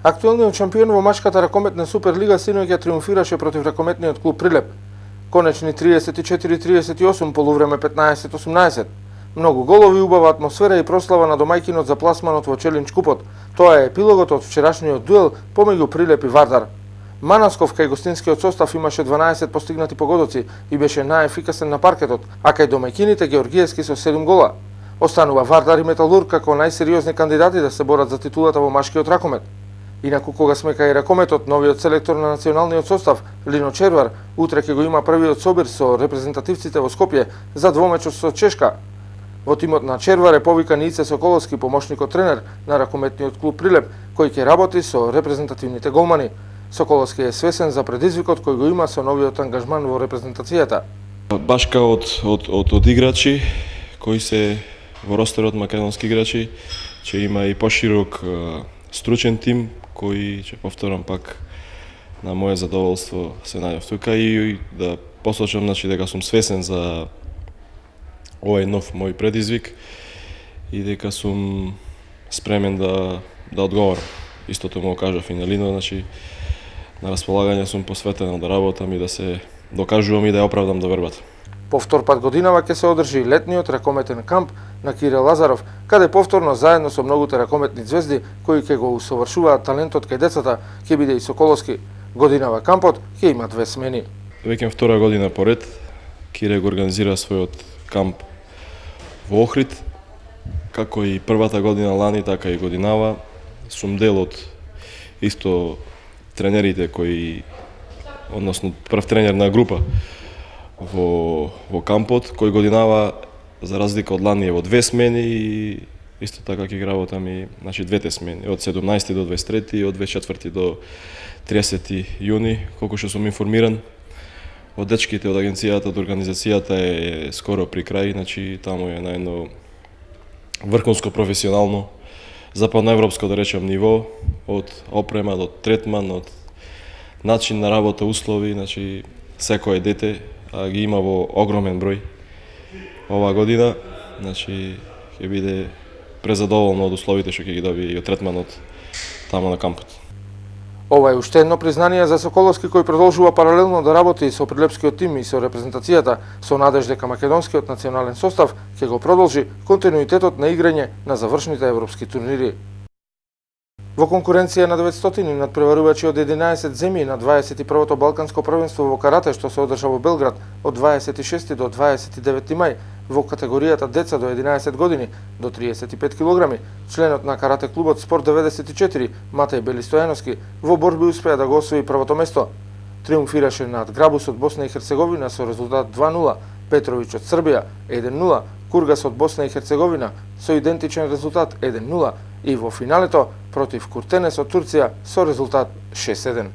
Актуелниот шампион во мачката ракометна Суперлига синоќа триумфираше против ракометниот клуб Прилеп. Конечни 34-38, полувреме 15-18. Многу голови, убава атмосфера и прослава на домајкинот за пласманот во Челлендж купот. Тоа е епилогот од вчерашниот дуел помеѓу Прилеп и Вардар. Манасков кај гостинскиот состав имаше 12 постигнати погодоци и беше најефикасен на паркетот, а кај домајкините Георгиевски со 7 гола. Останува Вардар и Металург како најсериозни кандидати да се борат за титулата во машкиот ракомет. Инаку кога сме кај ракометот, новиот селектор на националниот состав, Лино Червар, утре ќе го има првиот собир со репрезентативците во Скопје за двомечот со Чешка. Во тимот на Червар е повикан Ице Соколовски, помошникот тренер на ракометниот клуб Прилеп, кој ќе работи со репрезентативните голмани. Соколовски е свесен за предизвикот кој го има со новиот ангажман во репрезентацијата. Башка од играчи кои се во ростерот македонски играчи, ќе има и поширок стручен тим кој, ќе повторам пак, на моје задоволство се најдов тука и да посочам дека сум свесен за овој нов мој предизвик и дека сум спремен да одговорам. Истото му кажав и на Лино, на располагање сум посветен да работам и да се докажувам и да ја оправдам довербата. Повтор пат годинава ќе се одржи летниот ракометен камп на Кирил Лазаров, каде повторно заедно со многуте ракометни звезди кои ќе го усовршуваат талентот кај децата, ќе биде и Соколовски. Годинава кампот ќе има 2 смени. Веќе втора година поред Кире го организира својот камп во Охрид, како и првата година лани, така и годинава. Сум дел од исто тренерите кои, односно прв тренер на група во кампот, кој годинава за разлика од лани е во 2 смени и исто така ќе работам и двете смени, од 17 до 23 и од 24 до 30 јуни, колку што сум информиран од дечките од агенцијата, од организацијата е скоро при крај, таму е на едно врхунско професионално западноевропско, да речем, ниво, од опрема до третман, од начин на работа, услови, секое дете ги има во огромен број оваа година, ќе биде презадоволно од условите што ќе ги добие и од третманот таму на кампот. Ова е уште едно признание за Соколовски кој продолжува паралелно да работи со прилепскиот тим и со репрезентацијата, со надеж дека македонскиот национален состав ќе го продолжи континуитетот на играње на завршните европски турнири. Во конкуренција на 900 надпреварувачи од 11 земји на 21-то Балканско првенство во карате што се одржа во Белград од 26 до 29 мај во категоријата деца до 11 години до 35 килограми, членот на карате клубот Спорт 94 Матеј Белистојановски во борби успеа да го освои првото место. Триумфираше над Грабус од Босна и Херцеговина со резултат 2-0, Петровиќ од Србија 1-0, Кургас од Босна и Херцеговина со идентичен резултат 1-0 и во финалето против Куртенес од Турција со резултат 6-1.